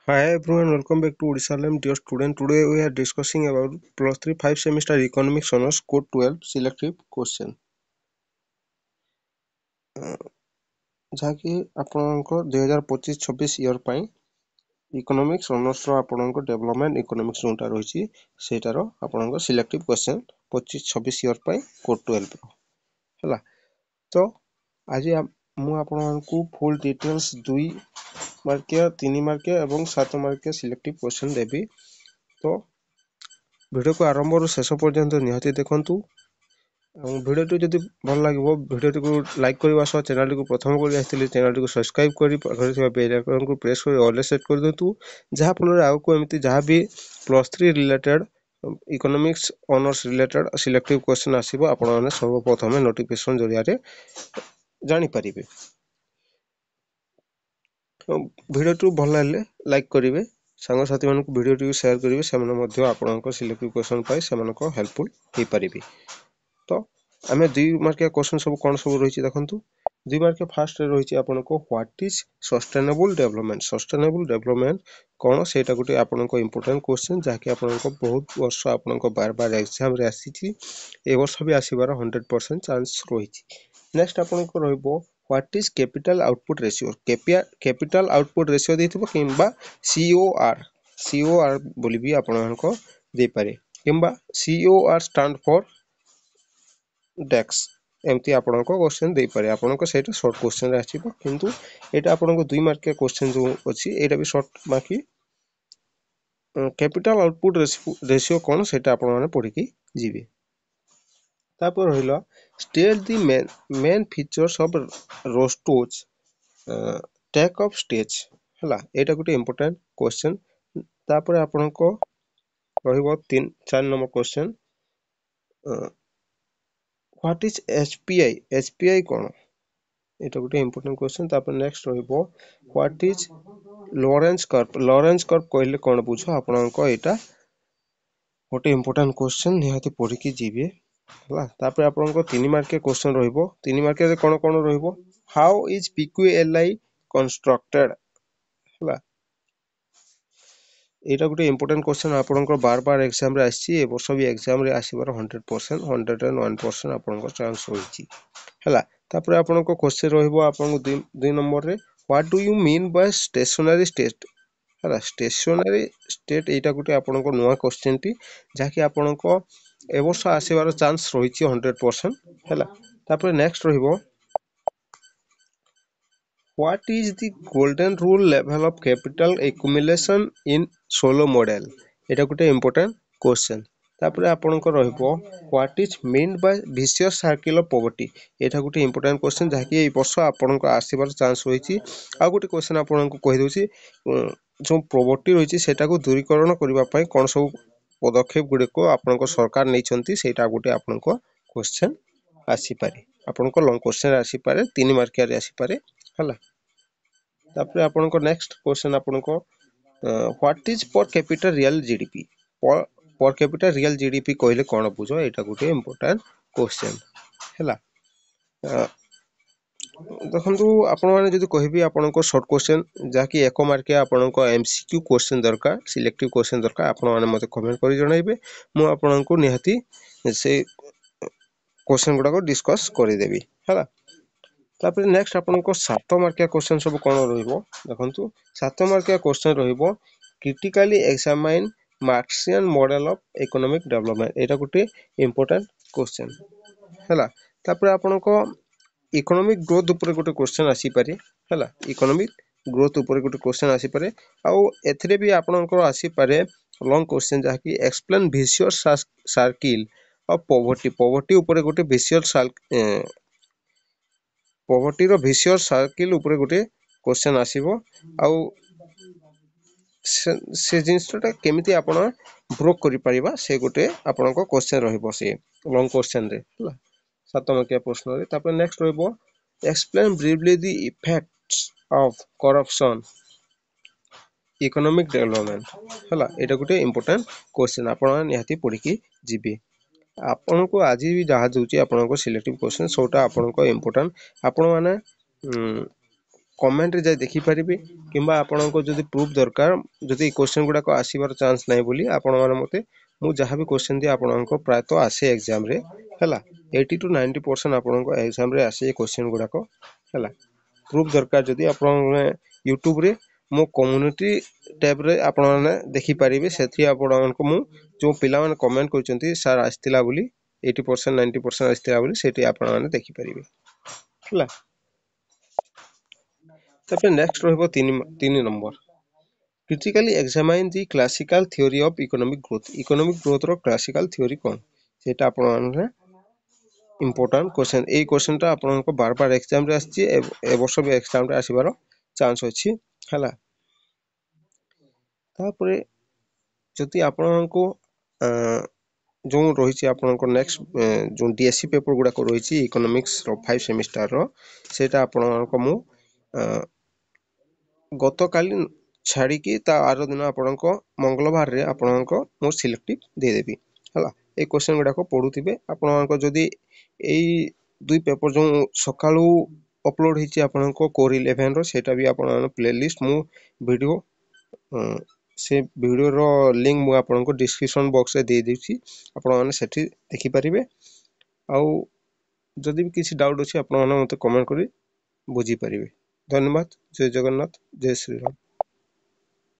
Hi everyone, welcome back to Odisha Lem. Dear student, today we are discussing about plus 3 5 semester economics honors code 12 selective question. ଯାହାକି ଆପଣଙ୍କ 2025-26 year ପାଇଁ economics ଅନର୍ସର ଆପଣଙ୍କ development economics ଯୋଉଟା ରହିଛି ସେଇଟାର ଆପଣଙ୍କ selective question 25-26 year ପାଇଁ code 12 ର ହେଲା। ତ ଆଜି ମୁଁ ଆପଣଙ୍କୁ ଫୁଲ୍ ଡିଟେଲ୍ସ 2 ମାର୍କିଆ 3 ମାର୍କିଆ ଏବଂ 7 ମାର୍କିଆ ସିଲେକ୍ଟିଭ କ୍ୱେଶ୍ଚନ ଦେବି। ତ ଭିଡ଼ିଓକୁ ଆରମ୍ଭରୁ ଶେଷ ପର୍ଯ୍ୟନ୍ତ ନିହାତି ଦେଖନ୍ତୁ ଏବଂ ଭିଡ଼ିଓଟି ଯଦି ଭଲ ଲାଗିବ ଭିଡ଼ିଓଟିକୁ ଲାଇକ୍ କରିବା ସହ ଚ୍ୟାନେଲଟିକୁ ପ୍ରଥମ କରି ଆସିଥିଲେ ଚ୍ୟାନେଲଟିକୁ ସବସ୍କ୍ରାଇବ୍ କରି ପାଖରେ ଥିବା ବେଲ୍ ଆଇକନକୁ ପ୍ରେସ୍ କରି ଅଲରେ ସେଟ୍ କରିଦିଅନ୍ତୁ, ଯାହାଫଳରେ ଆଗକୁ ଏମିତି ଯାହା ବି +3 related economics honours related selective question ଆସିବ ଆପଣମାନେ ସର୍ବପ୍ରଥମେ ନୋଟିଫିକେସନ ଜରିଆରେ ଜାଣିପାରିବେ। ଭିଡ଼ିଓଟି ଭଲ ଲାଗିଲେ ଲାଇକ୍ କରିବେ, ସାଙ୍ଗସାଥୀମାନଙ୍କୁ ଭିଡ଼ିଓଟିକୁ ସେୟାର କରିବେ, ସେମାନେ ମଧ୍ୟ ଆପଣଙ୍କ ସିଲେକ୍ଟିଭ କ୍ୱେଶ୍ଚନ ପାଇଁ ସେମାନଙ୍କ ହେଲ୍ପଫୁଲ୍ ହେଇପାରିବେ। ତ ଆମେ 2 ମାର୍କିଆ କ୍ୱେଶ୍ଚନ ସବୁ କ'ଣ ସବୁ ରହିଛି ଦେଖନ୍ତୁ। 2 ମାର୍କିଆ ଫାର୍ଷ୍ଟରେ ରହିଛି ଆପଣଙ୍କ what is sustainable development. Sustainable development କ'ଣ ସେଇଟା ଗୋଟେ ଆପଣଙ୍କ ଇମ୍ପୋର୍ଟାଣ୍ଟ କ୍ୱେଶ୍ଚନ, ଯାହାକି ଆପଣଙ୍କ ବହୁତ ବର୍ଷ ଆପଣଙ୍କ ବାର ଏକ୍ଜାମରେ ଆସିଛି, ଏ ବର୍ଷ ବି ଆସିବାର 100% ଚାନ୍ସ ରହିଛି। ନେକ୍ସଟ ଆପଣଙ୍କ ରହିବ what is capital output ratio. Capital output ratio ଦେଇଥିବ କିମ୍ବା COR ବୋଲି ବି ଆପଣଙ୍କ ଦେଇପାରେ, କିମ୍ବା COR ଷ୍ଟାଣ୍ଡ ଫର୍ ଡେକ୍ସ, ଏମିତି ଆପଣଙ୍କ କ୍ୱେଶ୍ଚନ ଦେଇପାରେ। ଆପଣଙ୍କ ସେଇଟା ସର୍ଟ କ୍ୱେଶ୍ଚନରେ ଆସିବ, କିନ୍ତୁ ଏଇଟା ଆପଣଙ୍କ 2 ମାର୍କିଆ କ୍ୱେଶ୍ଚନ ଯେଉଁ ଅଛି ଏଇଟା ବି ସର୍ଟ ମାର୍କି। କ୍ୟାପିଟାଲ ଆଉଟପୁଟ୍ ରେସିଓ କ'ଣ ସେଇଟା ଆପଣମାନେ ପଢ଼ିକି ଯିବେ। ତାପରେ ରହିଲା state the main features of Rostow's take off stage ହେଲା, ଏଇଟା ଗୋଟେ ଇମ୍ପୋର୍ଟାଣ୍ଟ କ୍ୱେଶ୍ଚନ। ତାପରେ ଆପଣଙ୍କ ରହିବ 4 number question what is HPI। HPI କ'ଣ ଏଇଟା ଗୋଟେ ଇମ୍ପୋର୍ଟାଣ୍ଟ କ୍ୱେଶ୍ଚନ। ତାପରେ ନେକ୍ସଟ ରହିବ what is Lorenz curve. Lorenz curve କହିଲେ କ'ଣ ବୁଝ, ଆପଣଙ୍କ ଏଇଟା ଗୋଟେ ଇମ୍ପୋର୍ଟାଣ୍ଟ କ୍ୱେଶ୍ଚନ, ନିହାତି ପଢ଼ିକି ଯିବେ ହେଲା। ତାପରେ ଆପଣଙ୍କ 3 ମାର୍କିଆ କ୍ୱେଶ୍ଚନ ରହିବ। 3 ମାର୍କିଆରେ କ'ଣ କ'ଣ ରହିବ, ହାଉ ଇଜ୍ PQLI କନଷ୍ଟ୍ରକ୍ଟେଡ୍ ହେଲା, ଏଇଟା ଗୋଟେ ଇମ୍ପୋର୍ଟାଣ୍ଟ କ୍ୱେଶ୍ଚନ, ଆପଣଙ୍କର ବାର ଏକ୍ଜାମରେ ଆସିଛି, ଏ ବର୍ଷ ବି ଏକ୍ଜାମରେ ଆସିବାର 100% 101% ଆପଣଙ୍କ ଚାନ୍ସ ରହିଛି ହେଲା। ତାପରେ ଆପଣଙ୍କ କ୍ୱେଶ୍ଚନ ରହିବ ଆପଣଙ୍କୁ 2 ନମ୍ବରରେ what do you mean by stationary state ହେଲା। ଷ୍ଟେସନାରୀ ଷ୍ଟେଟ୍ ଏଇଟା ଗୋଟେ ଆପଣଙ୍କ ନୂଆ କ୍ୱେଶ୍ଚନଟି, ଯାହାକି ଆପଣଙ୍କ ଏ ବର୍ଷ ଆସିବାର ଚାନ୍ସ ରହିଛି 100% ହେଲା। ତାପରେ ନେକ୍ସଟ ରହିବ What is the golden rule level of capital accumulation in solo model? এটা ଗୋଟେ important question। ତାପରେ ଆପଣଙ୍କ ରହିବ What is meant by vicious circle of poverty? ଏଇଟା ଗୋଟେ important question, ଯାହାକି ଏଇ ବର୍ଷ ଆପଣଙ୍କ ଆସିବାର ଚାନ୍ସ ରହିଛି। ଆଉ ଗୋଟେ question ଆପଣଙ୍କୁ କହିଦେଉଛି, ଯେଉଁ ପୋଭର୍ଟି ରହିଛି ସେଟାକୁ ଦୂରୀକରଣ କରିବା ପାଇଁ କ'ଣ ସବୁ ପଦକ୍ଷେପ ଗୁଡ଼ିକ ଆପଣଙ୍କ ସରକାର ନେଇଛନ୍ତି, ସେଇଟା ଗୋଟେ ଆପଣଙ୍କ question ଆସିପାରେ, ଆପଣଙ୍କ ଲଙ୍ଗ କ୍ୱେଶ୍ଚନ ଆସିପାରେ, 3 ମାର୍କିଆରେ ଆସିପାରେ ହେଲା। ତାପରେ ଆପଣଙ୍କ ନେକ୍ସଟ କ୍ୱେଶ୍ଚନ ଆପଣଙ୍କ what is per capita real GDP। Per capita real GDP କହିଲେ କ'ଣ ବୁଝ, ଏଇଟା ଗୋଟେ ଇମ୍ପୋର୍ଟାଣ୍ଟ କ୍ୱେଶ୍ଚନ ହେଲା। ଦେଖନ୍ତୁ ଆପଣମାନେ ଯଦି କହିବି ଆପଣଙ୍କ ସର୍ଟ କ୍ୱେଶ୍ଚନ ଯାହାକି 1 ମାର୍କିଆ ଆପଣଙ୍କ MCQ କ୍ୱେଶ୍ଚନ ଦରକାର, ସିଲେକ୍ଟିଭ କ୍ୱେଶ୍ଚନ ଦରକାର, ଆପଣମାନେ ମୋତେ କମେଣ୍ଟ କରି ଜଣାଇବେ, ମୁଁ ଆପଣଙ୍କୁ ନିହାତି ସେ କ୍ୱେଶ୍ଚନ ଗୁଡ଼ାକ ଡିସ୍କସ୍ କରିଦେବି ହେଲା। ତାପରେ ନେକ୍ସଟ ଆପଣଙ୍କ 7 ମାର୍କିଆ କ୍ୱେଶ୍ଚନ ସବୁ କ'ଣ ରହିବ ଦେଖନ୍ତୁ। 7 ମାର୍କିଆ କ୍ୱେଶ୍ଚନ ରହିବ critically ଏକ୍ସାମାଇନ୍ ମାର୍କ୍ସିଆନ୍ model of economic development. ଏଇଟା ଗୋଟେ ଇମ୍ପୋର୍ଟାଣ୍ଟ କ୍ୱେଶ୍ଚନ ହେଲା। ତାପରେ ଆପଣଙ୍କ ଇକୋନୋମିକ ଗ୍ରୋଥ ଉପରେ ଗୋଟେ କ୍ୱେଶ୍ଚନ ଆସିପାରେ ହେଲା। ଇକୋନୋମିକ ଗ୍ରୋଥ ଉପରେ ଗୋଟେ କ୍ୱେଶ୍ଚନ ଆସିପାରେ, ଆଉ ଏଥିରେ ବି ଆପଣଙ୍କର ଆସିପାରେ ଲଙ୍ଗ କ୍ୱେଶ୍ଚନ, ଯାହାକି explain vicious circle of poverty. Poverty ଉପରେ ଗୋଟେ ପୋଭର୍ଟିର ଭିସିୟସ୍ ସାର୍କିଲ୍ ଉପରେ ଗୋଟେ କ୍ୱେଶ୍ଚନ ଆସିବ, ଆଉ ସେ ଜିନିଷଟା କେମିତି ଆପଣ ବ୍ରୋକ୍ କରିପାରିବା ସେ ଗୋଟେ ଆପଣଙ୍କ କ୍ୱେଶ୍ଚନ ରହିବ ସେ ଲଙ୍ଗ କ୍ୱେଶ୍ଚନରେ ହେଲା, 7 ମାର୍କିଆ ପ୍ରଶ୍ନରେ। ତାପରେ ନେକ୍ସଟ ରହିବ explain briefly the effects of corruption economic development ହେଲା। ଏଇଟା ଗୋଟେ ଇମ୍ପୋର୍ଟାଣ୍ଟ କ୍ୱେଶ୍ଚନ, ଆପଣ ନିହାତି ପଢ଼ିକି ଯିବେ। ଆପଣଙ୍କୁ ଆଜି ବି ଯାହା ଦେଉଛି ଆପଣଙ୍କ ସିଲେକ୍ଟିଭ କ୍ୱେଶ୍ଚନ, ସେଇଟା ଆପଣଙ୍କ ଇମ୍ପୋର୍ଟାଣ୍ଟ। ଆପଣମାନେ କମେଣ୍ଟରେ ଯାଇ ଦେଖିପାରିବେ କିମ୍ବା ଆପଣଙ୍କ ଯଦି ପ୍ରୁଫ୍ ଦରକାର ଯଦି କ୍ୱେଶ୍ଚନ୍ ଗୁଡ଼ାକ ଆସିବାର ଚାନ୍ସ ନାହିଁ ବୋଲି ଆପଣମାନେ ମୋତେ ମୁଁ ଯାହା ବି କ୍ୱେଶ୍ଚନ୍ ଦିଏ ଆପଣଙ୍କ ପ୍ରାୟତଃ ଆସେ ଏକ୍ଜାମ୍ରେ ହେଲା 80 to 90% ଆପଣଙ୍କ ଏକ୍ଜାମ୍ରେ ଆସେ ଏ କ୍ୱେଶ୍ଚନ୍ ଗୁଡ଼ାକ ହେଲା ପ୍ରୁଫ୍ ଦରକାର ଯଦି ଆପଣମାନେ ୟୁଟ୍ୟୁବରେ ମୋ କମ୍ୟୁନିଟି ଟ୍ୟାବ୍ରେ ଆପଣମାନେ ଦେଖିପାରିବେ ସେଥିରେ ଆପଣମାନଙ୍କୁ ମୁଁ ଯେଉଁ ପିଲାମାନେ କମେଣ୍ଟ କରିଛନ୍ତି ସାର୍ ଆସିଥିଲା ବୋଲି 80% 90% ଆସିଥିଲା ବୋଲି ସେଠି ଆପଣମାନେ ଦେଖିପାରିବେ ହେଲା ତାପରେ ନେକ୍ସଟ ରହିବ 3 number critically examine the classical theory of economic growth ର classical theory କ'ଣ ସେଇଟା ଆପଣମାନେ important question ଏଇ questionଟା ଆପଣଙ୍କ ବାର ଏକ୍ଜାମ୍ରେ ଆସିଛି ଏ ବର୍ଷ ବି ଏକ୍ଜାମ୍ରେ ଆସିବାର ଚାନ୍ସ ଅଛି ହେଲା ତାପରେ ଯଦି ଆପଣଙ୍କୁ ଯେଉଁ ରହିଛି ଆପଣଙ୍କ ନେକ୍ସଟ ଯେଉଁ DSC ପେପର ଗୁଡ଼ାକ ରହିଛି ଇକୋନୋମିକ୍ସର 5 ସେମିଷ୍ଟାରର ସେଇଟା ଆପଣଙ୍କ ମୁଁ ଗତକାଲି ଛାଡ଼ିକି ତା ଆର ଦିନ ଆପଣଙ୍କ ମଙ୍ଗଳବାରରେ ଆପଣଙ୍କ ମୁଁ ସିଲେକ୍ଟିଭ ଦେଇଦେବି ହେଲା ଏଇ କ୍ୱେଶ୍ଚନ୍ ଗୁଡ଼ାକ ପଢ଼ୁଥିବେ ଆପଣଙ୍କ ଯଦି ଏଇ ଦୁଇ ପେପର ଯେଉଁ ସକାଳୁ ଅପଲୋଡ଼ ହେଇଛି ଆପଣଙ୍କ କୋର୍ 11ର ସେଇଟା ବି ଆପଣଙ୍କ ପ୍ଲେଲିଷ୍ଟ ମୁଁ ଭିଡ଼ିଓ ସେ ଭିଡ଼ିଓର ଲିଙ୍କ ମୁଁ ଆପଣଙ୍କୁ ଡିସ୍କ୍ରିପସନ୍ ବକ୍ସରେ ଦେଇଦେଉଛି ଆପଣମାନେ ସେଠି ଦେଖିପାରିବେ ଆଉ ଯଦି ବି କିଛି ଡାଉଟ୍ ଅଛି ଆପଣମାନେ ମୋତେ କମେଣ୍ଟ କରି ବୁଝିପାରିବେ ଧନ୍ୟବାଦ ଜୟ ଜଗନ୍ନାଥ ଜୟ ଶ୍ରୀରାମ